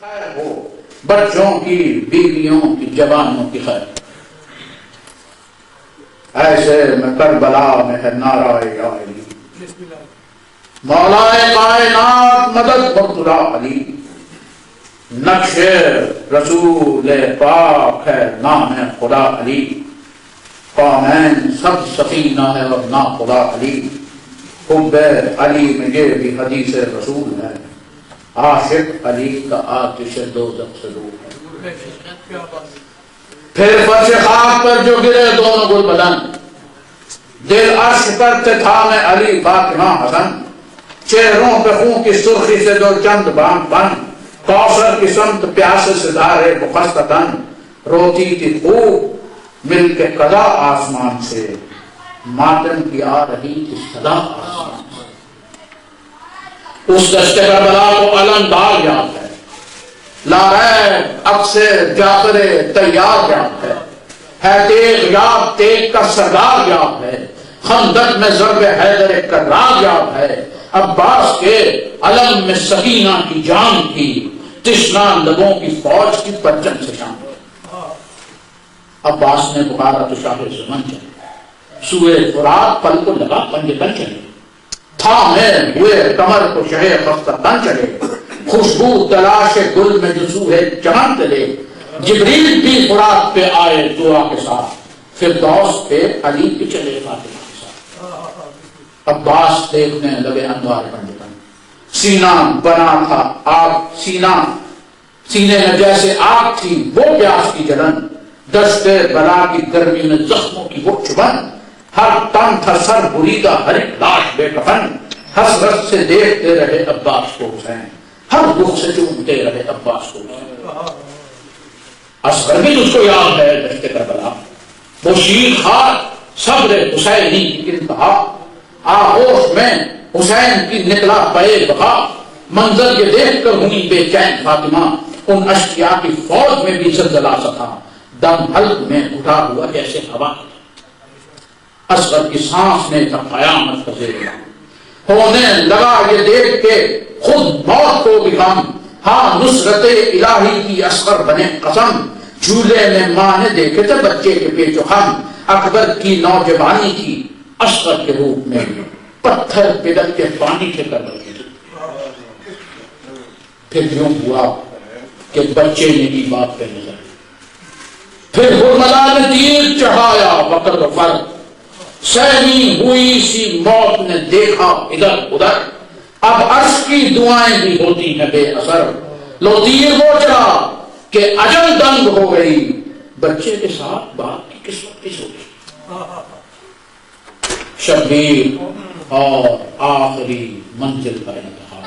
خیر ہو بچوں کی، بیویوں کی، جوانوں کی خیر. ایسے میں کربلا میں ہے نعرہ یا علی، مولا کائنات مدد مقتدا علی. نقش رسول پاک ہے، نام ہے خدا علی. قومین سب سفینہ ہے اور نا خدا علی. حب علی میں یہ بھی حدیث رسول ہے، عاشق علی کا آتش دوزخ سے دور ہے. پھر فرش خاک پر جو گرے دونوں گل بدن، دل عرش پر تھے تھامے علی فاطمہ حسن. چہروں پہ خون کی سرخی سے دو چند بان بن، کوثر کی سمت پیاسے ستارے مخستتن. روتی تھی خوب مل کے قضا آسمان سے، ماتم کی آ رہی تھی صدا آسمان سے. اس دشت کربلا کو علمدار یاد ہے، لاریب اکثر جعفر تیار یاد ہے تیغ یاد تیغ کا سردار یاد ہے. خندق میں ضرب حیدر کرار یاد ہے. عباس کے علم میں سکینہ کی جان تھی، تشنا لبوں کی فوج کی پرچم سے شان. عباس نے پکارا تو شاہ زمن چلے، سوئے فرات پل کو لگا پنجے بن چلے. تھامے ہوئے کمر کو شہ خفتہ بن چلے، خوشبو تلاش گل میں جو سوہے چمن چلے. جبریل بھی فرات پہ آئے دعا کے ساتھ، فردوس پہ علی بھی چلے فاطمہ کے ساتھ. عباس دیکھنے لگے انوار پنجتن، سینہ بنا تھا آگ، سینے میں جیسے آگ تھی وہ پیاس کی جلن. دشت بلا کی گرمی میں زخموں کی وہ چبن، ہر تن تھا سر بریدہ ہر ایک لاش بے کفن. حسرت سے دیکھتے رہے عباس کو حسین، ہر دکھ سے چومتے رہے عباس کو حسین. اصغر بھی تجھ کو یاد ہے دشت کربلا، وہ شیر خار صبر حسینی کی انتہا. آغوش میں حسین کی نکلا پے بقا، منظر یہ دیکھ کر ہوئی بے چین فاطمہ. ان اشقیاء کی فوج میں بھی زلزلہ سا تھا، دم حلق میں اٹھا ہوا جیسے ہوا. اصغر کی سانس نے تھا قیامت کا زیر، ہونے لگا یہ دیکھ کے خود موت کو بھی غم. ہاں نصرت الہی کی اصغر بنے قسم، جھولے میں ماں نے دیکھے تھے بچے کے پیچ و خم. اکبر کی نوجوانی کی اصغر کے روپ میں، پتھر پگھل کے پانی کے کر رہے تھے. پھر یوں ہوا کہ بچے نے بھی باپ پہ نظر، پھر حرملا نے تیر چڑھایا وقت و فرق. سہمی ہوئی سی موت نے دیکھا ادھر ادھر، اب عرش کی دعائیں بھی ہوتی ہیں بے اثر. لو تیر وہ چلا کہ اجل دنگ ہو گئی، بچے کے ساتھ باپ کی قسمت بھی ہو گئی. شبیر اور آخری منزل کا انتہا،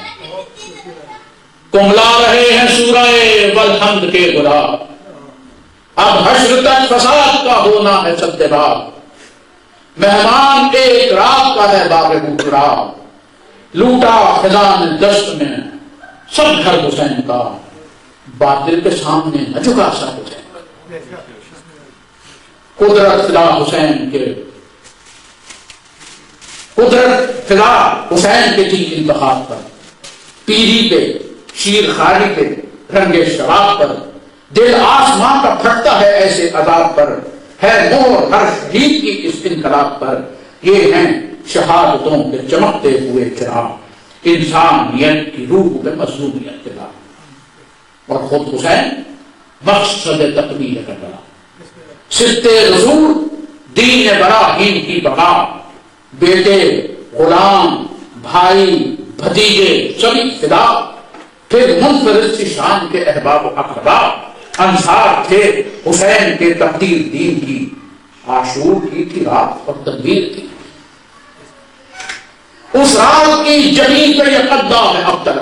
کملا رہے ہیں سورہ والحمد کے گلا. اب حشر تک فساد کا ہونا ہے سدباب، مہمان ایک رات کا ہے باغ بوٹرا. لوٹا خزان دشت میں سب گھر حسین کا، باطل کے سامنے نہ جھکا سا حسین. قدرت فدا حسین کے، قدرت فدا حسین کے تھی انتخاب پر. پیری پہ، شیر خاری پہ، رنگ شراب پر، دل آسمان کا پھٹتا ہے ایسے عذاب پر. ہے مور ہر شہید کی اس انقلاب پر، یہ ہیں شہادتوں کے چمکتے ہوئے چراغ. انسانیت کی روح پہ مظلومیت کے داغ. اور خود حسین مقصد تکمیل کربلا، ستے رسول دین براہیم کی بقا. بیٹے، غلام، بھائی، بھتیجے سبھی فدا. پھر منفرد سی شان کے احباب و اقربا، انصار تھے حسین کے تقدیر دین کی. عاشور کی تھی رات اور تدبیر تھی، اس رات کی جمی پہ یہ قدام اب تک.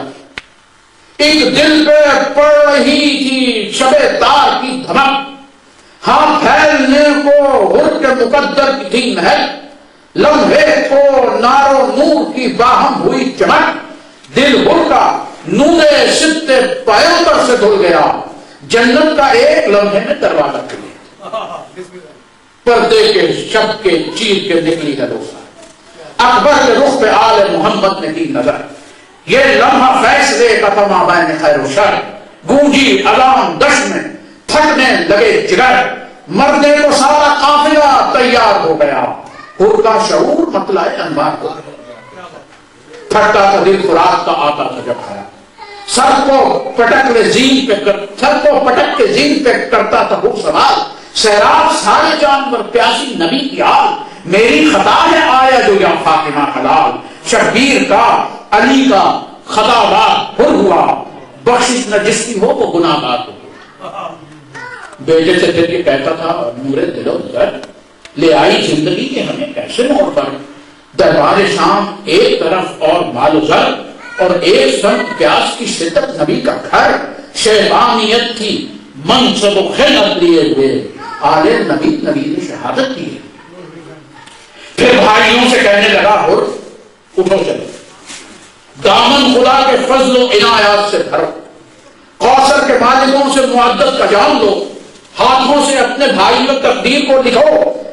ایک دل پہ پڑ رہی تھی شب تار کی دھمک، ہاں پھیلنے کو ہر کے مقدر کی تھی مہک. لمحے کو نارو نور کی باہم ہوئی چمک، دل ہر کا نور ستے پیغمبر سے دھل گیا. جنت کا ایک لمحے میں دروازہ کھلے، پردے کے شب کے چیر کے نکلی ہے روشن. اکبر کے رخ پہ آل محمد نے کی نظر، یہ لمحہ فیصلے کا تھا مابین خیر و شر. گونجی اذان دشت میں، پھٹنے لگے جگر، مرنے کو سارا قافلہ تیار ہو گیا، حور کا شعور مطلع انوار ہو گیا، پھٹتا تھا دل فرات کا آتا تھا جب آیا، سر کو پٹک کے زین پہ کرتا تھا حور سوال، سیراب سارے جانور پیاسی نبی کی آل، میری خطا ہے آیا جو یا فاطمہ حلال، شبیر کا علی کا خطا بار حر ہوا، بخشش نہ جس کی ہو وہ گناہ گار ہو۔ بیٹے سے پھر کے کہتا تھا نور دل و نظر لے آئی زندگی کے ہمیں کیسے موڑ پر، دربار شام ایک طرف اور مال و زر اور ایک سمت پیاس کی شدت، نبی کا گھر شیطانیت کی منصب و خدمت لیے ہوئے، آل نبی نے شہادت کی ہے۔ پھر بھائیوں سے کہنے لگا حر اٹھو چلو، دامن خدا کے فضل و عنایات سے بھرو، کوثر کے مالکوں سے معدت کا جام دو، ہاتھوں سے اپنے بھائیوں تقدیر کو لکھو،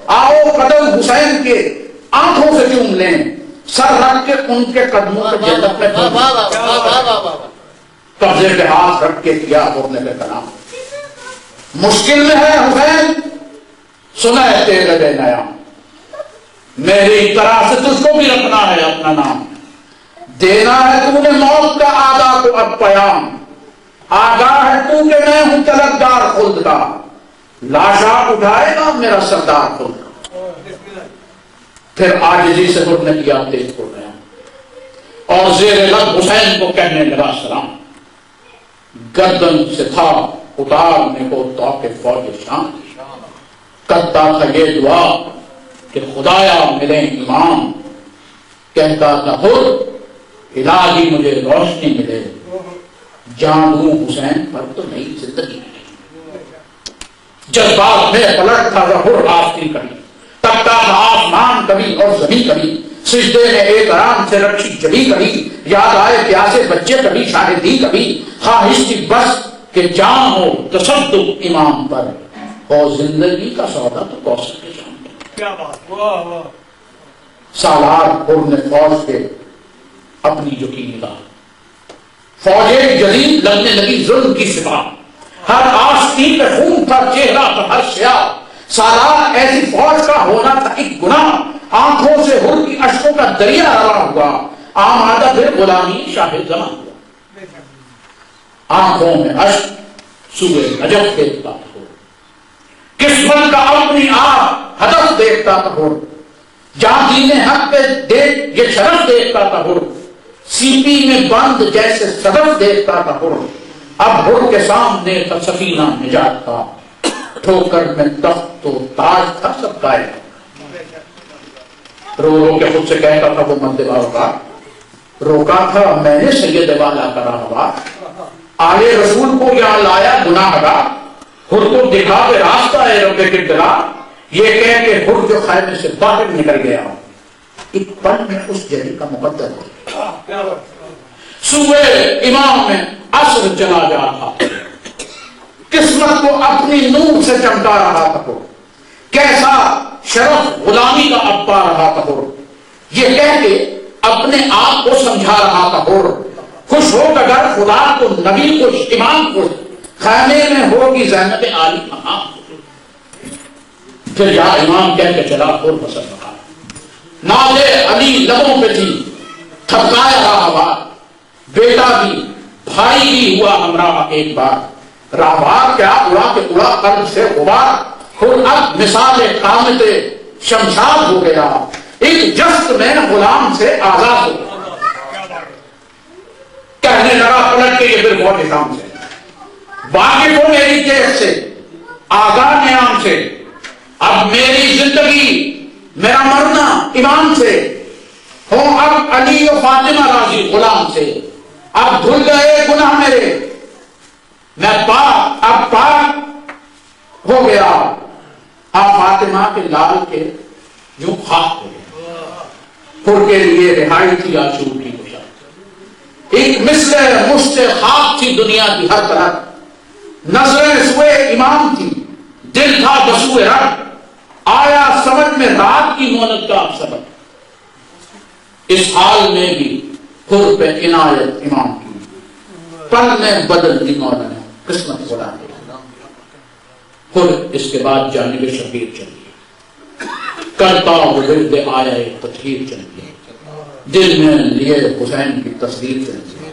آؤ قدم حسین کے آنکھوں سے چوم لیں، سر رکھ کے ان کے قدموں پر جنت میں قبضے پہ ہاتھ رکھ کے کیا بولنے کا کلام، مشکل میں ہے حسین سنا ہے تیرے بے نیا، میری طرح سے تجھ کو بھی رکھنا ہے اپنا نام، دینا ہے تو نے موت کا آدھا کو اب پیام، آگاہ ہے تو کہ میں ہوں طلبگار خلد کا، لاشا اٹھائے گا میرا سردار خلد کا۔ پھر عاجزی سے حر نے کیا تیز ہو گیا اور زیر لب حسین کو کہنے لگا سلام، گردن سے تھا اتارنے کو توقع فوج شام، کرتا تھا یہ دعا کہ خدایا ملے امام، کہتا تھا حر الہی مجھے روشنی ملے، جان دوں حسین پر تو نئی زندگی ملے۔ جذبات میں پلٹ تھا حر آستی کبھی، تکتا تھا آسمان کبھی اور زمین کبھی، سجدے میں ایک آرام سے رکھی جبھی کبھی، یاد آئے پیاسے بچے کبھی، شاہدی کبھی، خواہش کی بس کہ جان ہو تصدق امام پر، اور زندگی کا سودا تو کوثر کے جام پر۔ کیا بات، واہ واہ۔ سالار حر نے فوج کے اپنی جو کی نگاہ، فوجیں جدید لگنے لگی ظلم کی سپاہ، ہر آستین پہ خون تھا چہرہ پر ہر سیاہ، سالار ایسی فوج کا ہونا تھا ایک گناہ، آنکھوں سے حر کی اشکوں کا دریا روا ہوا، آمادہ پھر غلامی شاہ زمان ہوا، آنکھوں میں اشک سوئے نجف دیکھتا تھا، قسمت کا اپنی آپ ہدف دیکھتا تھا حر، جہاں دین حق پہ دیکھ یہ شرف دیکھتا تھا حر، سی پی میں بند جیسے صدف دیکھتا تھا حر، اب حر کے سامنے تھا سفینہ نجات کا، ٹھوکر میں تخت و تاج تھا سب قائم، رو رو کے خود سے کہتا تھا وہ مند باوقا، روکا تھا میں نے سید والا کا راہبا، آئے رسول کو یہاں لایا گناہ گار، حر کو دکھا کے راستہ ہے رب کے ڈرا، یہ کہہ کے حر جو خیمے سے باہر نکل گیا، ایک پل میں اس جری کا مقدر ہو گیا، صبح امام میں عصر چلا جا تھا، قسمت کو اپنی نور سے چمکا رہا تھا حر، کیسا شرف غلامی کا اب پا رہا تھا حر، یہ کہہ کے اپنے آپ کو سمجھا رہا تھا حر، خوش ہو کر گھر خدا کو نبی خوش امام خوش، خیمے میں ہوگی زینب عالی مقام، پھر یا امام کہہ کے چلا حر بسر رہا، نازے علی لبوں پہ تھی تھپکایا رہا، بیٹا بھی بھائی بھی ہوا ہمراہ ایک بار، راہبار کیا اڑا کے اڑا قلب سے غبار، حر اب مثال قامت شمشاد ہو گیا، ایک جست میں غلام سے آزاد ہو گیا، کہنے لگا پلٹ کے یہ پھر بہت شام سے، واقف ہو میری کیس سے، آگاہ نیام سے، اب میری زندگی میرا مرنا امام سے، ہوں اب علی و فاطمہ راضی غلام سے، اب دھل گئے گناہ میرے، میں پاک اب پاک ہو گیا، اب فاطمہ کے لال کے جو خاک ہو گیا، حر کے لیے رہائی تھی آشور کی گشا، ایک مثل مشت خاک تھی دنیا کی ہر طرف، نظریں سوئے امام تھی، دل تھا بسوئے رب، آیا سمجھ میں رات کی مونت کا سبب، اس حال میں بھی حر پہ عنایت امام کی، پل میں بدل دی مولا نے قسمت بلا دے. پھر اس کے بعد جانب شبیر چلیے, کرتا ورد آیا تطہیر چلیے, دل میں لیے حسین کی تصویر چلیے,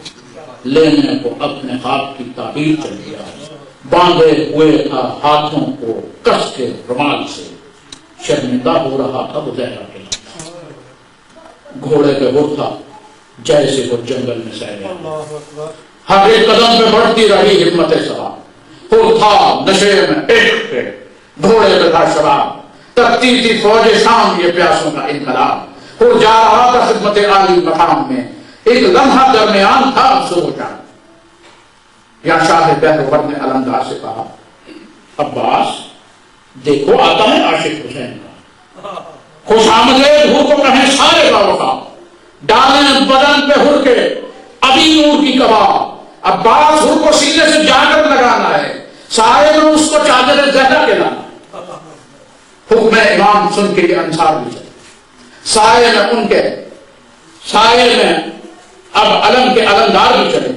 لینے کو اپنے خواب کی تعبیر چلیے, باندھے ہوئے تھا ہاتھوں کو کس کے رومال سے, شرمندہ ہو رہا تھا وہ زہرا کے گھوڑے پہ ہو تھا جیسے وہ جنگل میں سہ گیا, ہر ایک قدم پہ بڑھتی رہی ہمت سوار, ہو تھا نشے میں عشق پہ گھوڑے پہ تھا شراب, تکتی تھی فوج شام یہ پیاسوں کا انقلاب, ہو جا رہا تھا خدمت عالی مقام میں, ایک لمحہ درمیان تھا سوچا. یا شاہ بہرور نے علمدار سے کہا, عباس دیکھو آتا ہے عاشق حسین کا, خوش آمدید ہو کو کہیں سارے باوقا, ڈالیں بدن پہ ہر کے ابھی نور کی کباب, عباس ہر کو سینے سے جا کر لگانا ہے, سائے میں اس کو چادر زہرا کے لانا. حکم امام سن کے یہ انصار بھی چلے, سائے میں ان کے سائے میں اب علم کے علمدار بھی چلے,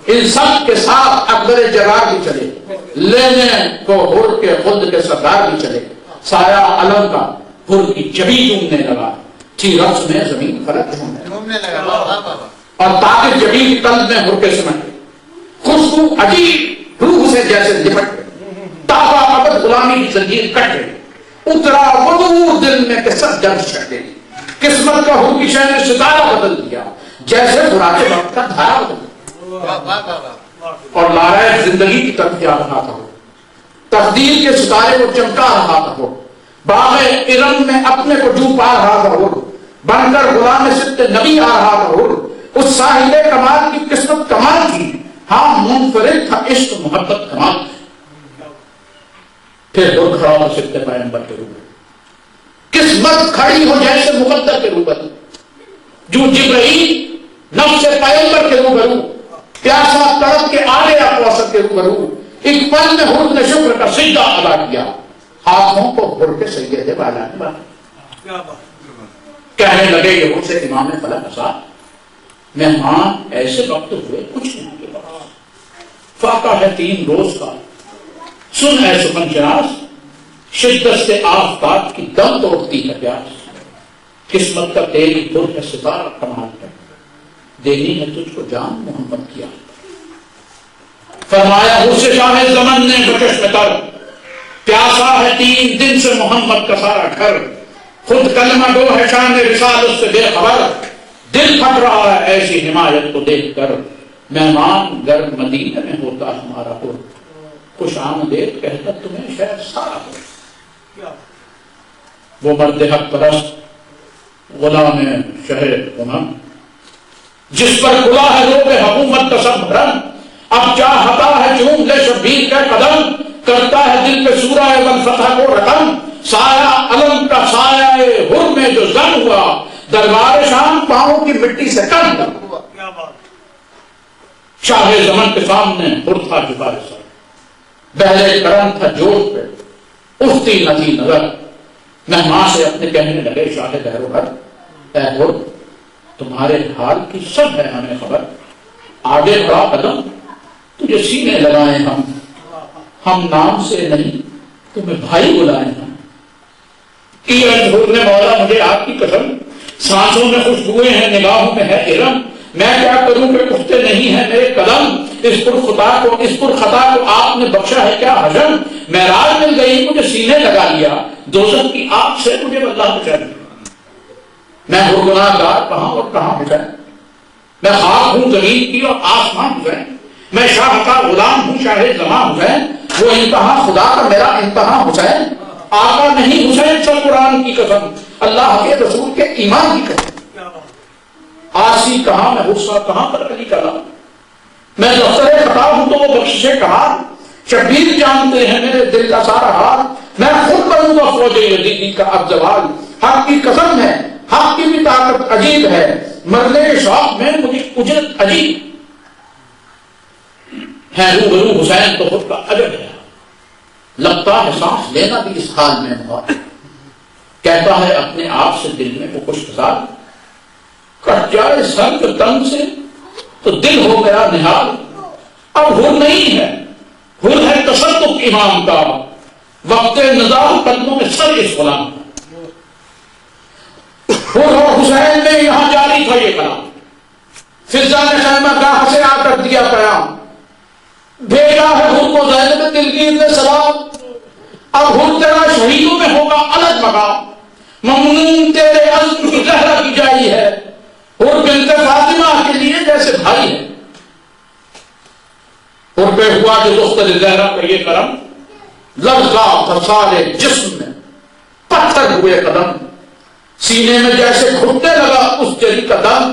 ان سب کے ساتھ اکبر جرار بھی چلے, لینے کو ہر کے خود کے سردار بھی چلے. سایہ علم کا ہر کی جبی ڈومنے لگا, تھی رقص میں زمین فلک ڈھونڈنے لگا, اور تاکہ جبی قلب میں ہر کے سمٹ گئی, خوشبو عجیب روح سے جیسے لپٹ گئی, تابا ابد غلامی کی زنجیر کٹ گئی, اترا وضو دل میں کہ سب جلد چھٹ گئی. قسمت کا ہر کی شہ نے ستارہ بدل دیا, جیسے براتے وقت کا دھارا بدل دیا, اور لارائے زندگی کی طرف جا رہا تھا, تقدیر کے ستارے کو چمکا رہا تھا, وہ باغ ارم میں اپنے کو ڈوب پا رہا تھا, وہ بن کر غلام صدق نبی آ رہا تھا, وہ اس صاحب کمال کی قسمت کمال کی, ہاں منفرد تھا عشق محبت کمال. پھر دور کھڑا ہو صدق پیغمبر کے روبرو, قسمت کھڑی ہو جیسے مقدر کے روبرو, جو جبرائیل نفس پیغمبر کے روبرو, پیاسا تڑپ کے آگے کوثر کے روبرو, ایک پل میں حر نے شکر کا سجدہ ادا کیا, ہاتھوں کو بھر کے سید والا نے باندھا. کہنے لگے یہ حر سے امام فلک اسا, مہمان ایسے وقت ہوئے کچھ نہیں کے بعد, فاقہ ہے 3 روز کا, سن اے سخن شناس, شدت سے آفتاب کی دم توڑتی ہے پیاس, قسمت کا تیری در ہے ستارہ کمال ہے, دینی ہے تجھ کو جان محمد کیا. فرمایا حسن شاہ زمن نے بچش میں تر, پیاسا ہے 3 دن سے محمد کا سارا گھر, خود کلمہ گو ہے شان رسالت سے بے خبر, دل پھٹ رہا ہے ایسی حمایت کو دیکھ کر, مہمان گر مدینہ میں ہوتا ہمارا ہو, خوش آمدید کہتا تمہیں شہر سارا ہو. وہ مرد حق پرست غلام شہر غنم, جس پر کھلا ہے روب حکومت کا سب بھرم, اب چاہتا ہے چوم لے شبیر کا قدم, کرتا ہے دل پہ سورہ والفتح کو رقم, سایہ علم کا سایہ ہر میں جو زن ہوا, دربار شام پاؤں کی مٹی سے کم ہوا. شاہ زمن کے سامنے ہر تھا جھکا سر, بہلے کرم تھا جوش پہ اٹھتی نہ تھی نظر. مہمان سے اپنے کہنے لگے شاہ بہرور, اے ہر تمہارے حال کی سب ہے ہمیں خبر, آگے بڑا قدم تجھے سینے لگائے ہم نام سے نہیں تمہیں بھائی بلائے ہم. کی حضور نے مولا مجھے آپ کی قسم, سانسوں میں خوشبوئیں ہیں نگاہوں میں ہے علم, میں کیا کروں کہ اٹھتے نہیں ہیں میرے قدم, اس پر خطا کو آپ نے بخشا ہے کیا حجم, معراج مل گئی مجھے سینے لگا لیا, دوزخ کی آگ سے مجھے اللہ بچا لیا. میں ہر گناہ گار کہاں اور کہاں حسین, میں خاک ہوں زمین کی اور آسمان حسین, میں شاہ کا غلام ہوں شاہ زمان حسین, وہ انتہا خدا کا میرا انتہا حسین, آقا نہیں حسین سر قرآن کی قسم, اللہ کے رسول کے ایمان کی قسم. آسی کہاں میں غصہ کہاں پر علی کا نام, میں دفتر خطا ہوں تو وہ بخششے کہاں, شبیر جانتے ہیں میرے دل کا سارا حال, میں خود کروں گا فوج یزیدی کا اب زوال. حق کی قسم ہے حق کی بھی طاقت عجیب ہے, مرنے کے شوق میں مجھے اجرت عجیب ہے. روبرو حسین تو خود کا عجب ہے, لگتا ہے سانس لینا بھی اس حال میں بہت, کہتا ہے اپنے آپ سے دل میں وہ خوش خزار, کٹ جائے سنگ تنگ سے تو دل ہو گیا نہال, اب ہر نہیں ہے حر ہے تصدق امام کا، وقت نظام قدموں میں سر اس غلام کا۔ حر اور حسین میں یہاں جاری تھا یہ کلام، فضا نے خیمہ گاہ سے آ کر دیا پیام، بھیجا ہے حر کو زینب دلگیر نے سلام، اب حر تیرا شہیدوں میں ہوگا الگ مقام، ممنون تیرے عزم کی زہرا کی جائی ہے، حر بنت فاطمہ کے لیے جیسے بھائی ہے۔ حر پہ ہوا جو دختر زہرا کا یہ کرم، لرزا تھا سارے جسم میں، پتھر ہوئے قدم، سینے میں جیسے گھٹنے لگا اس جری کا دم،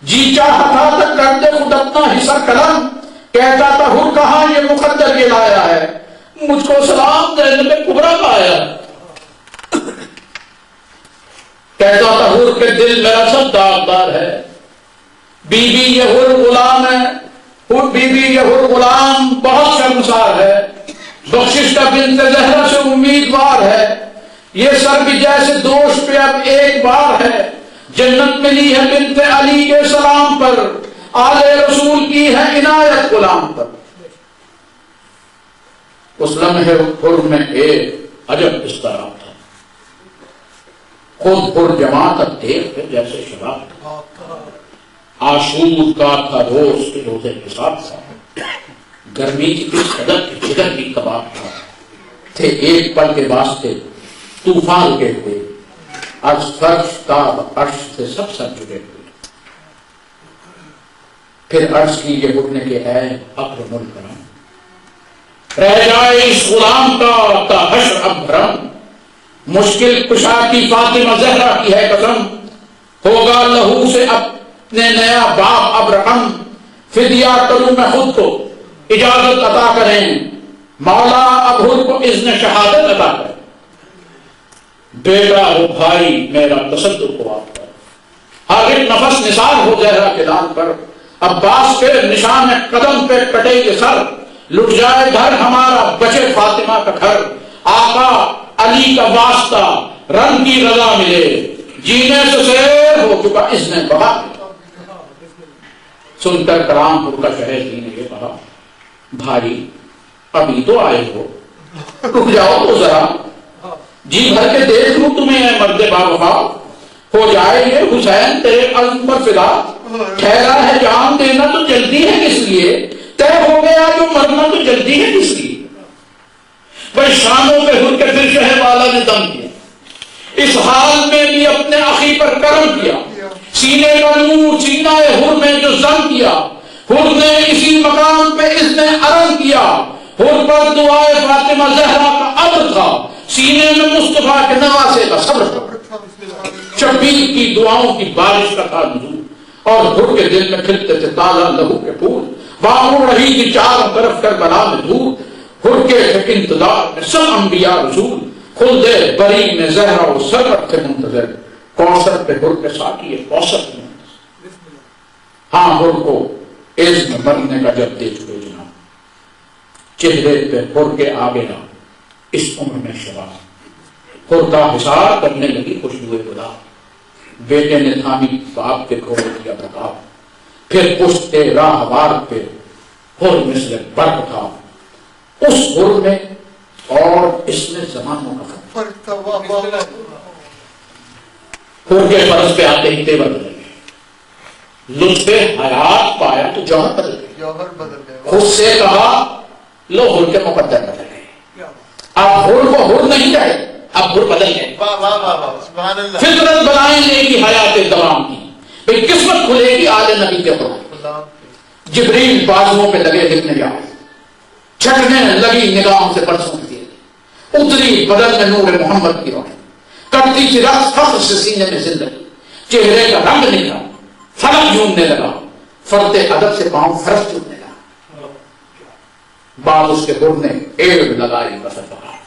جی چاہا تھا تک کر دے خود اپنا حصہ قلم، کہتا تھا حر کہاں یہ مقدر یہ لایا ہے، مجھ کو سلام زینب کبریٰ کا آیا۔ کہتا تھا حر کے دل میرا سب داغدار ہے، بی بی یہ حر غلام ہے، بی بی یہ حر غلام بہت شرمسار ہے، بخشش کا بنت زہرا سے امیدوار ہے، یہ سر بھی جیسے دوش پہ اب ایک بار ہے، جنت ملی ہے بنت علی کے سلام پر، آل رسول کی ہے عنایت غلام پر۔ اس لمحے حر میں ایک عجب اضطراب تھا، خود حر جماعت اب دیکھ کر جیسے شباب تھا، عاشور کا تھا روز کے روزے کے ساتھ تھا، گرمی کی کس قدر کی جگر کی کباب تھا، تھے ایک پل کے واسطے طوفان کے ہوئے، از فرش تاب عرش سے سب سر جڑے ہوئے، پھر عرش کی یہ اٹھنے کے اے اکرم الکرم، رہ جائے اس غلام کا تا حشر اب بھرم، مشکل کشا کی فاطمہ زہرا کی ہے قسم، ہوگا لہو سے اپنے نیا باپ اب رقم، فدیہ کروں میں خود کو اجازت عطا کریں، مولا اب حر کو اذن شہادت عطا کریں، بیٹا ہو بھائی میرا تصدق ہو آپ پر، ہر ایک نفس نثار ہو زہرا کے دان پر، عباس کے نشان قدم پہ کٹے گے سر، لٹ جائے گھر ہمارا بچے فاطمہ کا گھر، آقا علی کا واسطہ رنگ کی رضا ملے، جینے سے سیر ہو چکا اس نے بہا۔ سن کر کلام حر کا شہر جی نے یہ کہا، بھائی ابھی تو آئے ہو، رک جاؤ تو ذرا، جی بھر کے دیکھ لوں تمہیں اے مرد باوفا، ہو جائے یہ حسین تیرے عزم پر فدا، ٹھہرا ہے جان دینا تو جلدی ہے کس لیے، طے ہو گیا جو مرنا تو جلدی ہے کس لیے۔ بھائی شانوں پہ حر کے پھر شہر والا نے دم کیا، اس حال میں بھی اپنے اخی پر کرم کیا، سینے کا نور سینہ حر میں جو زم کیا، حر نے اسی مقام پہ اس نے عرض کیا، حر پر دعائے فاطمہ زہرا کا امر تھا، سینے میں مصطفیٰ کے نواسے کا صبر تھا، شبیر کی دعاؤں کی بارش کا تھا نزول، اور حر کے دل میں کھلتے تھے تازہ لہو کے پھول، باہر رہی تھی چاروں طرف کربلا میں دھول، حر کے انتظار میں سب انبیاء رسول، خلد بری میں زہرا و سرور تھے منتظر، کوثر پہ حر کے ساقی کوثر تھے منتظر۔ ہاں حر کو اذن مرنے کا جب دے چکے جناب، چہرے پہ حر کے آگے نہ اس عمر میں شباب، حر کا حصار کرنے لگی خوشبوئے خدا، بیٹے نے تھامی باپ کے گھوڑے کیا پرتاپ، پھر پشتے راہوار پہ حر مثل برق تھا، اس حر میں اور اس میں زمانوں کا فرق تھا، حر کے فرض پہ آتے ہی تیور بدل گئے، لطف حیات پایا تو جوہر بدل گئے، خود سے کہا لو حر کے مقدر بدل گئے، اب حر کو حر نہیں رہے، اب حر بدل گئے، فطرت بنائیں گے کی حیات دوام کی، بھئی قسمت کھلے گی آل نبی کے قرآن، جبریل بازوؤں پہ لگے لکھنے جاؤ، چھٹنے لگی نگاہوں سے برسوں کی اتری بدن میں نور محمد کی روشنی، کرتی تھی رقص فخر سے سینے میں زندگی، چہرے کا رنگ نکلا، فلک جھومنے لگا، فرد ادب سے پاؤں فرش جھومنے لگا، بعد اس کے حر نے ایڑ لگائی بسر بہار،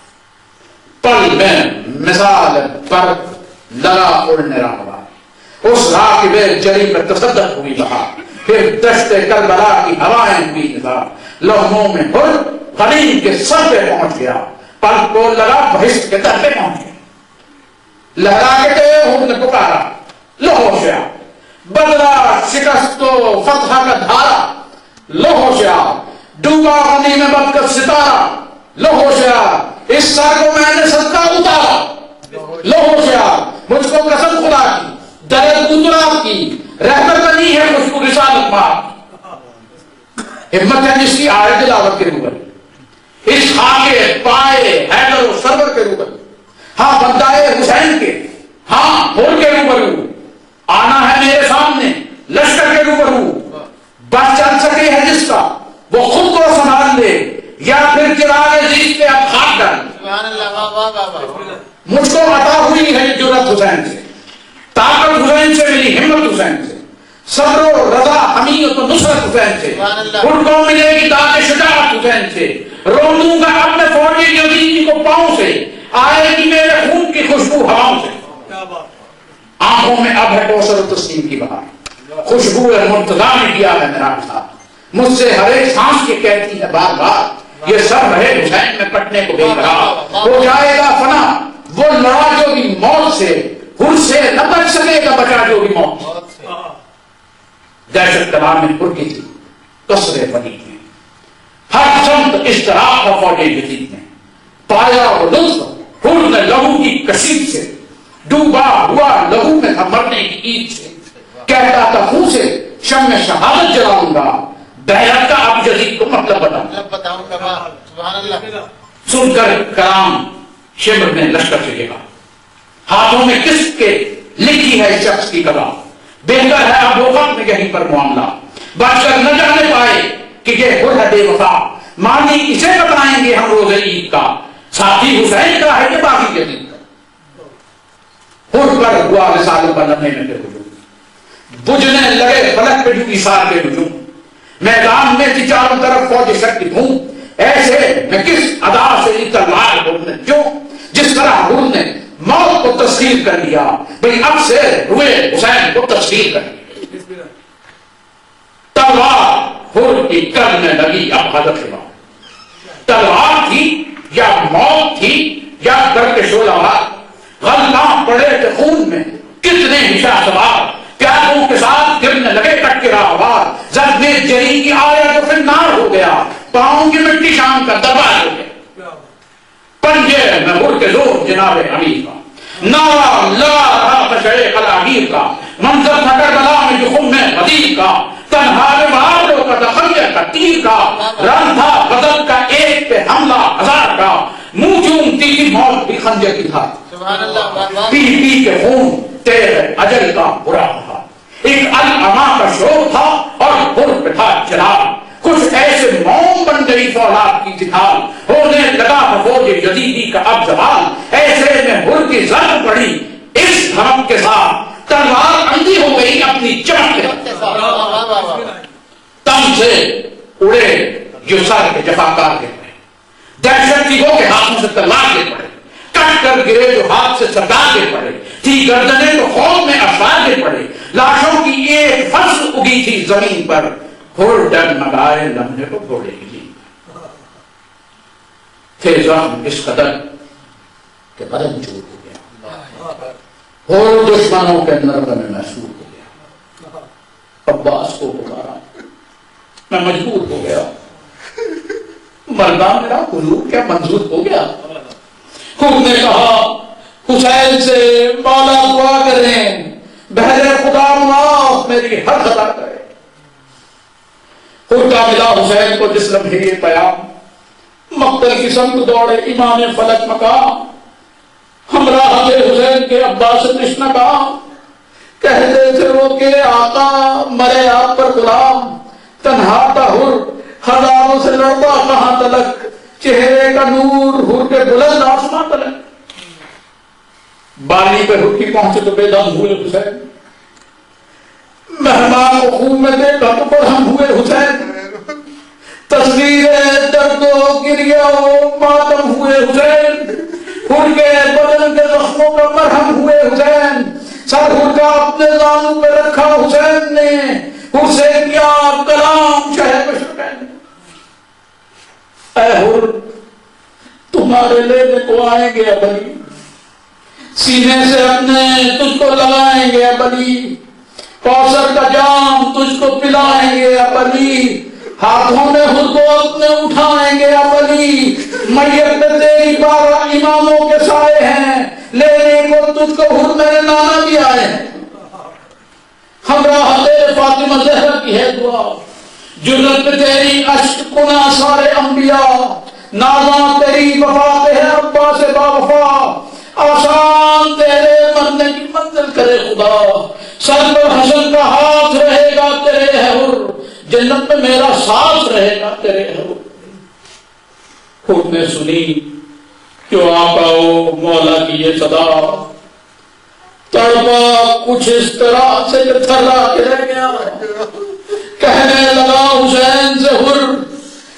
پل میں مثال برق لگا اڑنے راہوار، اس راکب جری پر تصدق ہوئی بہار، پھر دشت کربلا کی ہوائیں ہوئی نثار، لمحوں میں حر غلیم کے سر پہ پہنچ گیا، پل کو لگا بہشت کے در پہ پہنچ گیا، لہرا کے حر نے پکارا لو ہوشیار، بدلا شکست و فتح کا دھارا، لو ہوشیار ڈوبا پانی میں بدکر ستارہ، لو ہوشیار اس سر کو میں نے صدقہ اتارا، لو ہوشیار مجھ کو قسم خدا کی، درد گزرات کی، رحمت نہیں ہے مجھ کو رسالت مار، ہمت ہے جس کی آئے دلاوت کے روبر، اس خاکے پائے حیدر و سرور کے روبر، ہاں بندائے حسین کے، ہاں ہور کے روبرو، آنا ہے میرے سامنے لشکر کے روبرو، بس چل سکے ہے جس کا وہ خود کو سنبھال لے، یا پھر چراغ عزیز پہ اب خاک ڈال۔ مجھ کو عطا ہوئی ہے جرأت حسین سے، طاقت حسین سے ملی، ہمت حسین سے، صبر و رضا حمیت و نصرت حسین سے، ان کو ملے گی داد شجاعت حسین سے، رو دوں گا اپنے فوجی یزیدی کو پاؤں سے، آئے گی میرے خون کی خوشبو ہواؤں سے، آنکھوں میں اب ہے کوثر و تسلیم کی بہار، خوشبو مرتضیٰ نے کیا ہے میرا ساتھ، مجھ سے ہر ایک سانس کے کہتی ہے بار بار، یہ سب رہے حسین میں کٹنے کو بے قرار، ہو جائے گا فنا وہ لڑا جو بھی موت سے، ہر سے نہ بچ سکے گا بچا جو بھی موت سے۔ دہشت کلام میں پر کی تھی کسرے بنی میں، ہر سمت اشتراک کا فوجی یزید نے پایا وہ لطف، ہر نے لہو کی کشید سے، ڈوبا ہوا لہو میں تھا مرنے کی عید سے، کہتا تھا خون سے شمع شہادت جلاؤں گا، بیعت کا اب یزید کو مطلب بتاؤں گا۔ سبحان اللہ۔ سن کر کلام شمر نے لشکر سے کہا، ہاتھوں میں کس کے لکھی ہے شخص کی کلا، بہتر ہے اب وقت میں یہیں پر معاملہ، بچ کر نہ جانے پائے کہ یہ خود ہے بے وفا، مانی اسے بتائیں گے ہم روز عید کا، ساتھی حسین کا ہے کہ باقی یزید کا۔ خود پر ہوا رسالت بننے میں بجھنے لگے فلک پہ جو ایثار کے ہجوم، میدان میں تھی چاروں طرف فوج شک کی دھوم، ایسے میں کس ادا سے تلوار کو جو جس طرح حور نے موت کو تسخیر کر لیا، بھئی اب سے روئے حسین کو تسخیر کر لیا، تلوار حور کی کرنے لگی اب حضرت شما، تلوار تھی یا موت تھی یا در کے شولہوار، غلطاں پڑے تھے خون میں کتنے ہی شاہ سوار، پیاروں کے ساتھ گرنے لگے کٹ کے راہوار، زد میں جری کی آیا تو پھر نار ہو گیا، پاؤں کی مٹی شام کا دربار ہو گیا، پنجے میں مڑ کے زور جناب امیر کا، نارا لگا رہا تشریع قلاہیر کا، منظر تھا کربلا میں جو خم میں غدیر کا، تنہا میں بہادروں کا تخیر کا تیر کا، رن تھا غزل کا ایک پہ حملہ ہزار کا، منہ چومتی تھی موت بھی خنجر کی تھا، پی پی کے خون تیرے اجل کا برا تھا، ایک العما کا شور تھا اور پر پہ تھا جلال، کچھ ایسے موم بن گئی فولاد کی جتال، ہونے لگا فوج یزیدی کا اب زوال، ایسے میں ہر کی ضرب پڑی اس دھمک کے ساتھ، تلوار اندھی ہو گئی اپنی چمک کے ساتھ، تم سے اڑے جو سر کے جفاکار کے پڑے، دہشت کی ہو کے ہاتھوں سے تلوار کے پڑے، کٹ کر گرے جو ہاتھ سے سردار کے پڑے، تھی گردنیں تو خوف میں افسار کے پڑے، لاشوں کی ایک فصل اگی تھی زمین پر، ہور ڈگمگائے لمحے کو گھوڑے گی، تھے زخم اس قدر کہ بدن چور ہو گیا، ہور دشمنوں کے نرم میں محسوس ہو گیا، عباس کو پکارا میں مجبور ہو گیا، مردہ میرا حضور کیا منظور ہو گیا، خود نے کہا حسین سے مولا دعا کریں، بہرے خدا معاف میری ہر خطا کرے، خود کا ملا حسین کو جس لمحے یہ پیام، مقتل کی سمت دوڑے امام فلک مقام، ہمراہ تھے حسین کے عباس تشنہ کام، کہتے تھے وہ کہ آقا مرے آپ پر غلام، تنہا تھا حر ہزاروں سے لڑتا کہاں تلک، چہرے کا نور حر کے بلند آسمان تلک، بالی پہ حر کی پہنچے تو بے دم ہوئے حسین، مہمان کو خون میں دیکھا تو برہم ہوئے حسین، تصویر درد و گریہ و ماتم ہوئے حسین، حر کے بدن کے زخموں پر مرہم ہوئے حسین، سر حر کا اپنے زانوں پہ رکھا حسین نے، حر سے کیا کلام شہ مشرقین، اے حر تمہارے لینے کو آئیں گے ابلی، سینے سے اپنے تجھ کو لگائیں گے ابلی، کوثر کا جام تجھ کو پلائیں گے ابلی، ہاتھوں میں خود کو اپنے اٹھائیں گے علی، میت میں تیری 12 اماموں کے سائے ہیں، لینے کو تجھ کو خود میرے نانا بھی آئے ہیں۔ ہمراہ تیرے فاطمہ زہرا کی ہے دعا، جرت میں تیری اشک کنا سارے انبیاء، نازاں تیری وفات ہے ابا سے باوفا، آسان تیرے مرنے کی منزل کرے خدا، سر پر حسن کا ہاتھ رہے گا تیرے ہے حر، جنت میں میرا ساتھ رہے گا تیرے ہے حر۔ خود نے سنی کیوں آقا مولا کی یہ صدا، تڑپا کچھ اس طرح سے کہ تھرا کے رہ گیا، کہنے لگا حسین سے حر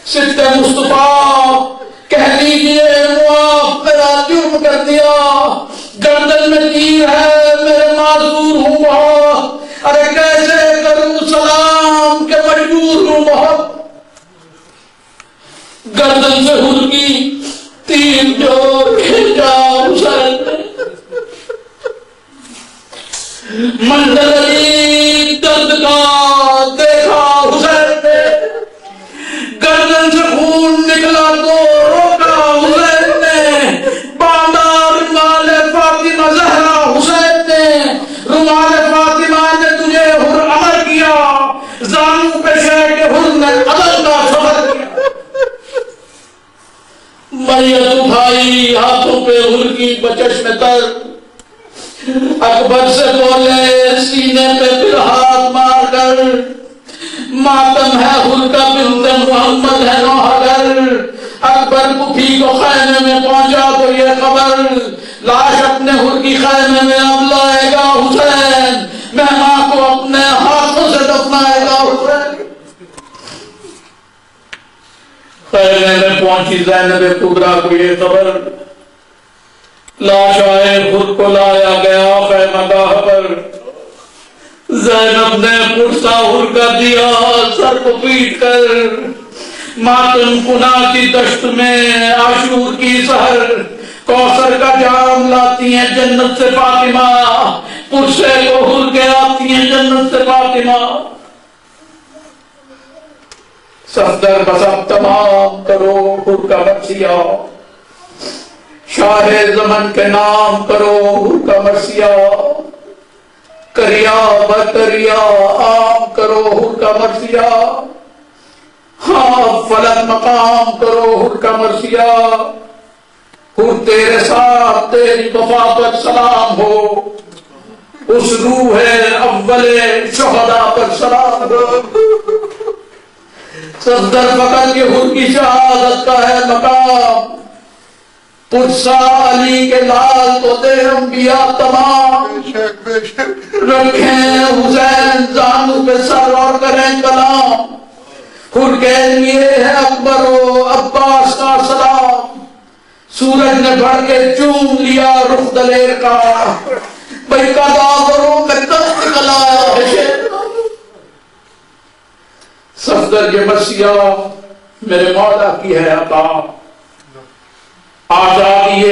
صدق مصطفیٰ، کہہ دیجئے معاف میرا جرم کر دیا، گردن میں تیر ہے میرے معذور ہوں بہت، ارے کیسے کروں سلام کہ مجبور ہوں بہت۔ گردن سے حر کی تیر جو کھینچا حسین نے، منظر علی درد کا دیکھا حسین نے، گردن سے خون نکلا تو روکا حسین نے، باندھا رومال فاطمہ زہرا حسین نے، رومال فاطمہ نے تجھے حر امر کیا، زانو پہ شہ کے حر نے عدل کا سفر کیا۔ میت اٹھائی ہاتھوں پہ حر کی بچش میں تر، اکبر سے بولے سینے پہ پھر ہاتھ مار کر، ماتم ہے حر کا بنت محمد ہے نوحگر، اکبر پھوپھی کو خیمے میں پہنچا تو یہ خبر، لاش اپنے حر کی خیمے میں اب لائے گا حسین، مہمان کو اپنے ہاتھوں سے دفنائے گا حسین۔ خیمے میں پہنچی زینب کبریٰ کو یہ خبر، لاشائے خود کو لایا گیا خیمہ گاہ پر، زینب نے پرسا حر کا دیا سر کو پیٹ کر، ماتم کنا کی دشت میں عاشور کی سحر، کوثر کا جام لاتی ہیں جنت سے فاطمہ، پرسے کو حر کے آتی ہیں جنت سے فاطمہ۔ صفدر بسب تمام کرو حر کا مرثیہ، شاہ زمن کے نام کرو حر کا مرثیہ، کریا بکریا عام کرو حر کا مرثیہ، ہاں فلک مقام کرو حر کا مرثیہ، حر تیرے ساتھ تیری وفا پر سلام ہو، اس روح اول شہداء پر سلام ہو۔ صفدر فقط کے حر کی شہادت کا ہے مقام، پرسا علی کے لال تو دے انبیاء تمام، رکھیں حسین زانو پہ سر اور کریں کلام، حر کے لیے ہے اکبر و عباس کا سلام، سورج نے بڑھ کے چوم لیا رخ دلیر کا، بھئی قداوروں میں کب نکلایا ہے۔ صفدر کے مرثیہ میرے مولا کی ہے عطا، آزادی